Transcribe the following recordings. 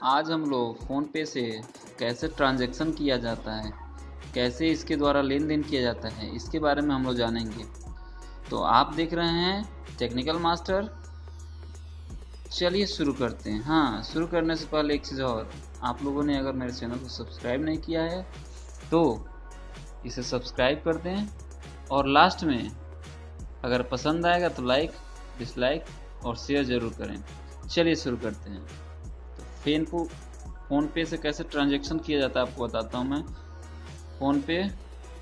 आज हम लोग फ़ोन पे से कैसे ट्रांजैक्शन किया जाता है, कैसे इसके द्वारा लेन देन किया जाता है, इसके बारे में हम लोग जानेंगे। तो आप देख रहे हैं टेक्निकल मास्टर। चलिए शुरू करते हैं। हाँ, शुरू करने से पहले एक चीज़ और, आप लोगों ने अगर मेरे चैनल को सब्सक्राइब नहीं किया है तो इसे सब्सक्राइब कर दें, और लास्ट में अगर पसंद आएगा तो लाइक, डिसलाइक और शेयर ज़रूर करें। चलिए शुरू करते हैं। तो फ़ोन पे से कैसे ट्रांजैक्शन किया जाता है आपको बताता हूँ मैं। फ़ोन पे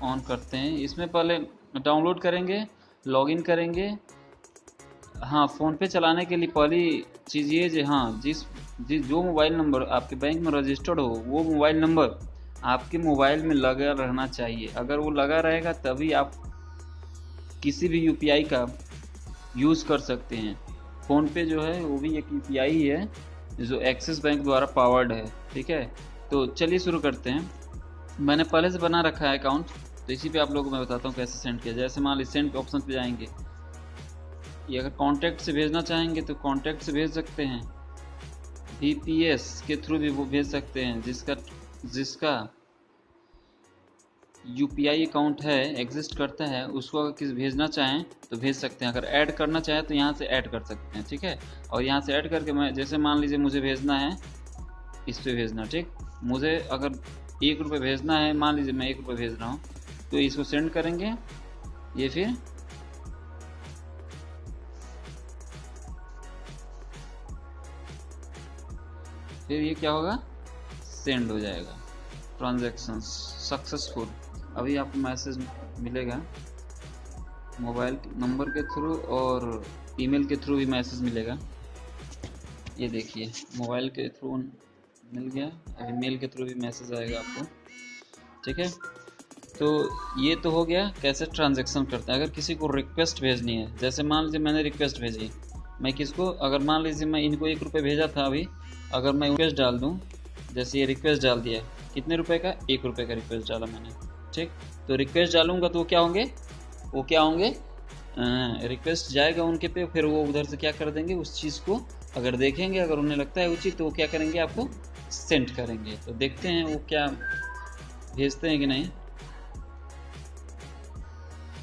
ऑन करते हैं, इसमें पहले डाउनलोड करेंगे, लॉगिन करेंगे। हाँ, फ़ोन पे चलाने के लिए पहली चीज़ ये जो जो मोबाइल नंबर आपके बैंक में रजिस्टर्ड हो, वो मोबाइल नंबर आपके मोबाइल में लगा रहना चाहिए। अगर वो लगा रहेगा तभी आप किसी भी यूपीआई का यूज़ कर सकते हैं। फ़ोन पे जो है वो भी एक यूपीआई ही है जो एक्सिस बैंक द्वारा पावर्ड है। ठीक है, तो चलिए शुरू करते हैं। मैंने पहले से बना रखा है अकाउंट, तो इसी पे आप लोगों को मैं बताता हूँ कैसे सेंड किया। जैसे मान लीजिए सेंड के ऑप्शन पे जाएंगे, ये अगर कॉन्टैक्ट से भेजना चाहेंगे तो कॉन्टैक्ट से भेज सकते हैं, VPS के थ्रू भी वो भेज सकते हैं। जिसका यूपीआई अकाउंट है, एग्जिस्ट करता है, उसको अगर किसी भेजना चाहें तो भेज सकते हैं। अगर ऐड करना चाहें तो यहाँ से ऐड कर सकते हैं। ठीक है, और यहाँ से ऐड करके मैं जैसे मान लीजिए मुझे भेजना है, इस पर भेजना। ठीक, मुझे अगर 1 रुपये भेजना है, मान लीजिए मैं 1 रुपये भेज रहा हूँ, तो इसको सेंड करेंगे। ये फिर ये क्या होगा, सेंड हो जाएगा। Transaction successful. अभी आपको मैसेज मिलेगा मोबाइल नंबर के थ्रू, और ईमेल के थ्रू भी मैसेज मिलेगा। ये देखिए, मोबाइल के थ्रू मिल गया, अभी मेल के थ्रू भी मैसेज आएगा आपको। ठीक है, तो ये तो हो गया कैसे ट्रांजैक्शन करते हैं। अगर किसी को रिक्वेस्ट भेजनी है, जैसे मान लीजिए मैंने रिक्वेस्ट भेजी, मैं किसको, अगर मान लीजिए मैं इनको 1 रुपये भेजा था अभी, अगर मैं रिक्वेस्ट डाल दूँ, जैसे ये रिक्वेस्ट डाल दिया, कितने रुपए का, 1 रुपये का रिक्वेस्ट डाला मैंने। ठीक, तो रिक्वेस्ट डालूंगा तो वो क्या होंगे, रिक्वेस्ट जाएगा उनके पे, फिर वो उधर से क्या कर देंगे, उस चीज़ को अगर देखेंगे, अगर उन्हें लगता है उचित तो वो क्या करेंगे, आपको सेंड करेंगे। तो देखते हैं वो क्या भेजते हैं कि नहीं।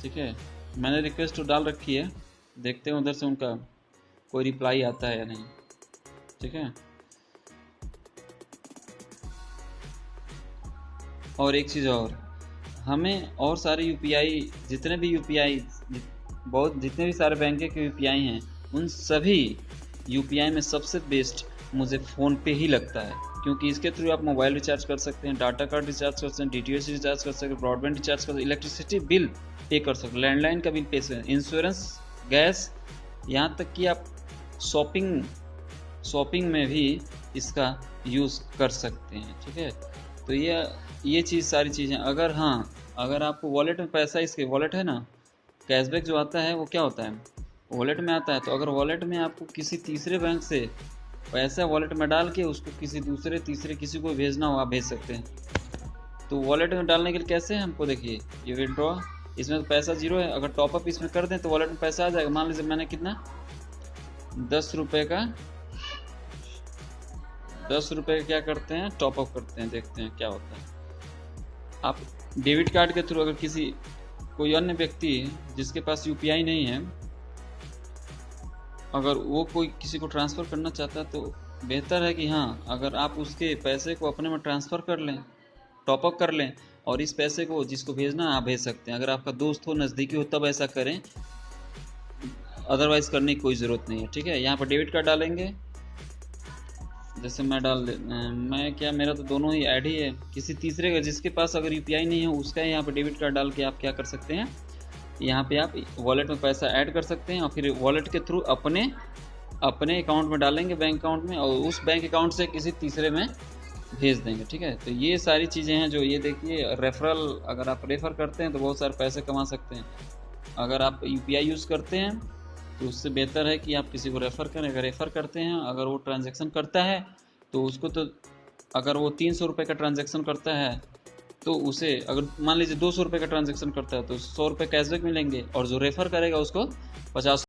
ठीक है, मैंने रिक्वेस्ट तो डाल रखी है, देखते हैं उधर से उनका कोई रिप्लाई आता है या नहीं। ठीक है, और एक चीज़ और, हमें और सारे यूपीआई, जितने भी सारे बैंक के यूपीआई हैं, उन सभी यूपीआई में सबसे बेस्ट मुझे फ़ोन पे ही लगता है, क्योंकि इसके थ्रू आप मोबाइल रिचार्ज कर सकते हैं, डाटा कार्ड रिचार्ज कर सकते हैं, DTH रिचार्ज कर सकते हैं, ब्रॉडबैंड रिचार्ज कर सकते हैं, इलेक्ट्रिसिटी बिल पे कर सकते हैं, लैंडलाइन का बिल पे कर सकते हैं, इंश्योरेंस, गैस, यहाँ तक कि आप शॉपिंग में भी इसका यूज़ कर सकते हैं। ठीक है, तो ये चीज़, सारी चीज़ें, अगर आपको वॉलेट में पैसा, इसके वॉलेट है ना, कैशबैक जो आता है वो क्या होता है, वॉलेट में आता है। तो अगर वॉलेट में आपको किसी तीसरे बैंक से पैसा वॉलेट में डाल के उसको किसी तीसरे किसी को भेजना हो, आप भेज सकते हैं। तो वॉलेट में डालने के लिए कैसे, हमको देखिए, ये विड्रॉ, इसमें तो पैसा 0 है, अगर टॉपअप इसमें कर दें तो वॉलेट में पैसा आ जाएगा। मान लीजिए मैंने कितना, 10 रुपये का क्या करते हैं, टॉपअप करते हैं, देखते हैं क्या होता है। आप डेबिट कार्ड के थ्रू, अगर कोई अन्य व्यक्ति जिसके पास यूपीआई नहीं है, अगर वो कोई किसी को ट्रांसफ़र करना चाहता है, तो बेहतर है कि हाँ, अगर आप उसके पैसे को अपने में ट्रांसफ़र कर लें, टॉपअप कर लें, और इस पैसे को जिसको भेजना है आप भेज सकते हैं। अगर आपका दोस्त हो, नज़दीकी हो, तब ऐसा करें, अदरवाइज़ करने की कोई ज़रूरत नहीं है। ठीक है, यहाँ पर डेबिट कार्ड डालेंगे, जैसे मेरा तो दोनों ही ऐड ही है। किसी तीसरे का, जिसके पास अगर यूपीआई नहीं है, उसका यहाँ पे डेबिट कार्ड डाल के आप क्या कर सकते हैं, यहाँ पे आप वॉलेट में पैसा ऐड कर सकते हैं, और फिर वॉलेट के थ्रू अपने अकाउंट में डालेंगे, बैंक अकाउंट में, और उस बैंक अकाउंट से किसी तीसरे में भेज देंगे। ठीक है, तो ये सारी चीज़ें हैं जो, ये देखिए, रेफरल, अगर आप रेफ़र करते हैं तो बहुत सारे पैसे कमा सकते हैं। अगर आप यूपीआई यूज़ करते हैं तो उससे बेहतर है कि आप किसी को रेफ़र करें। अगर रेफ़र करते हैं, अगर वो ट्रांजैक्शन करता है तो उसको, तो अगर वो 300 रुपये का ट्रांजैक्शन करता है तो उसे, अगर मान लीजिए 200 रुपये का ट्रांजैक्शन करता है तो 100 रुपये कैशबैक मिलेंगे, और जो रेफ़र करेगा उसको 50